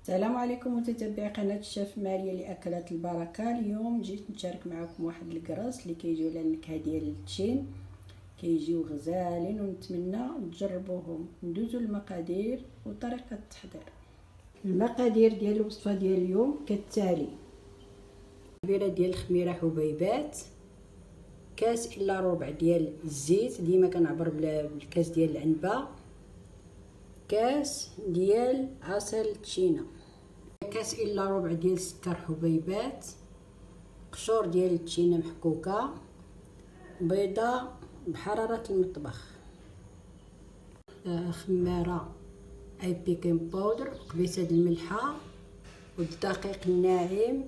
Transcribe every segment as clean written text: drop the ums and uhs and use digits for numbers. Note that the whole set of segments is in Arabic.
السلام عليكم متتبعي قناه الشيف ماريا لاكلات البركه. اليوم جيت نشارك معكم واحد الكراس اللي كيجيو على النكهه ديال التشين، كيجيو غزالين ونتمنى تجربوهم. ندوزو المقادير وطريقه التحضير. المقادير ديال الوصفه ديال اليوم كالتالي: كبيره ديال الخميره حبيبات، كاس الا ربع ديال الزيت، ديما كنعبر بالكاس ديال العنبه، كاس ديال عصير التشينا، كاس الا ربع ديال السكر حبيبات، قشور ديال التشينا محكوكه، بيضه بحراره المطبخ، خماره اي بيكين باودر، قبيصه الملحه والدقيق الناعم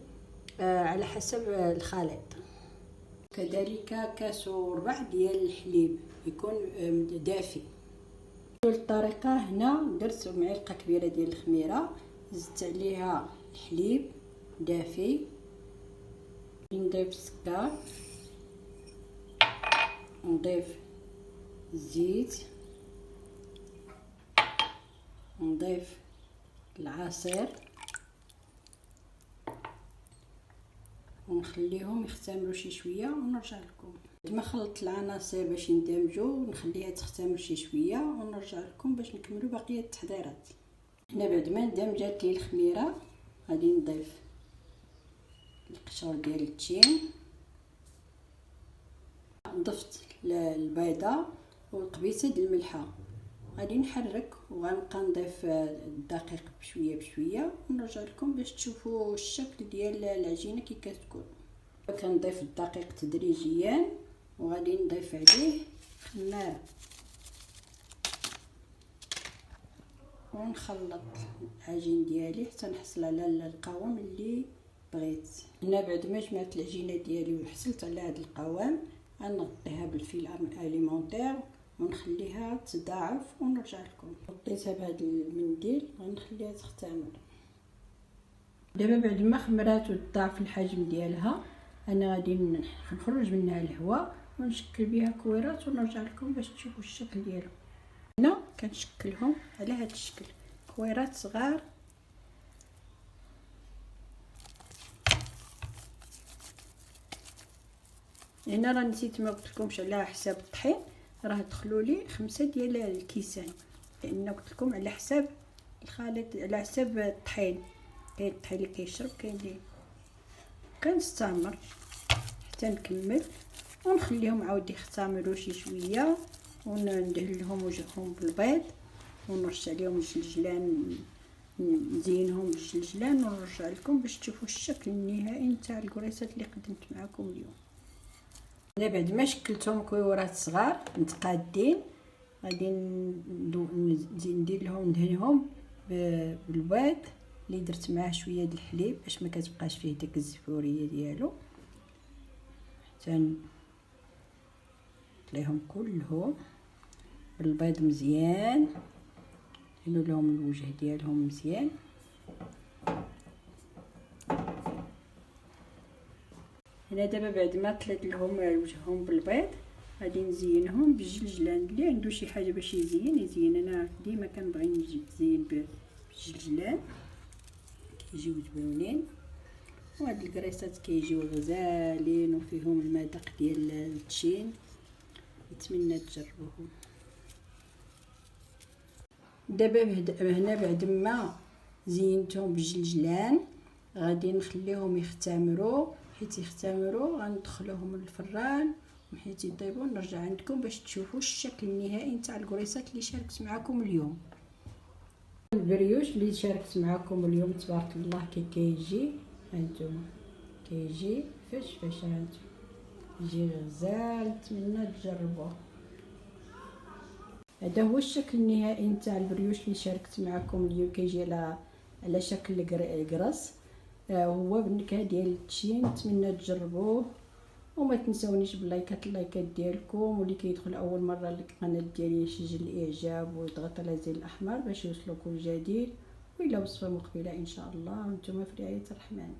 على حسب الخليط. كذلك كاس وربع ديال الحليب يكون دافي. الطريقه هنا درت معلقه كبيره ديال الخميره، زدت عليها الحليب دافي، نضيف السكر، نضيف الزيت، نضيف العصير ونخليهم يختمروا شي شويه ونرجع لكم. بعد ما خلطت العناصر باش يندمجوا نخليها تختمر شي شويه ونرجع لكم باش نكملوا بقيه التحضيرات. هنا بعد ما اندمجت لي الخميره غادي نضيف القشور ديال التشين، ضفت البيضه وقبيصه د الملحه، غادي نحرك وغنبقى نضيف الدقيق بشويه بشويه ونرجع لكم باش تشوفوا الشكل ديال العجينه كي كتكون. كنضيف الدقيق تدريجيا وغادي نضيف عليه خماره ونخلط العجين ديالي حتى نحصل على القوام اللي بغيت. هنا بعد ما جمعت العجينه ديالي وحصلت على هذا القوام غنغطيها بالفيل اليمونطير ونخليها تضاعف ونرجع لكم. غطيتها بهذا المنديل غنخليها تختمر. دابا بعد ما خمرات وتضاعف الحجم ديالها انا غادي نخرج منها الهواء ونشكل بها كويرات ونرجع لكم باش تشوفوا الشكل ديالهم. هنا كنشكلهم على هذا الشكل، كويرات صغار. هنا راه نسيت ما قلتلكمش على حساب الطحين، راه دخلوا لي 5 ديال الكيسان، لان قلت لكم على حساب الخليط، على حساب الطحين. كاين الطحين اللي كيشرب، كاين اللي كنستعمر حتى نكمل ونخليهم عاود يختمروا شي شويه وندهن لهم وجههم بالبيض ونرش عليهم الجلجلان، نزينهم بالجلجلان ونرجع لكم باش تشوفوا الشكل النهائي نتاع الكريسات اللي قدمت معكم اليوم. انا بعد ما شكلتهم كويورات صغار متقادين غادي ندير لهم ندهنهم بالبيض اللي درت معاه شويه د الحليب باش ما كتبقاش فيه ديك الزفوريه ديالو، حتى نطليهم كلهم بالبيض مزيان، نديروا لهم الوجه ديالهم مزيان. هنا دابا بعد ما طليت لهم وجههم بالبيض غادي نزينهم بالجلجلان. اللي عنده شي حاجه باش يزين انا ديما كنبغي نزين بالجلجلان، كيجيو زوينين. وهاد الكريسات كيجيو غزالين وفيهم المذاق ديال التشين، نتمنى تجربوهم. دابا هنا بعد ما زينتهم بالجلجلان غادي نخليهم يختمروا، حيت يختمروا غندخلوهم للفران وحيت يطيبوا نرجع عندكم باش تشوفوا الشكل النهائي نتاع الكريسات اللي شاركت معكم اليوم. البريوش اللي شاركت معكم اليوم تبارك الله كي كيجي، هانتوما كيجي فاش هانتوما يجي غزال، نتمنى تجربوه. هذا هو الشكل النهائي نتاع البريوش اللي شاركت معكم اليوم، كيجي على شكل قرص، هو بالنكهه ديال التشين. نتمنى تجربوه وما تنسونيش باللايكات، اللايكات ديالكم، واللي كيدخل اول مره للقناه ديالي يسجل الاعجاب ويضغط على زر الاحمر باش يوصلوا كل جديد، والى وصفه مقبله ان شاء الله وانتم في رعايه الرحمن.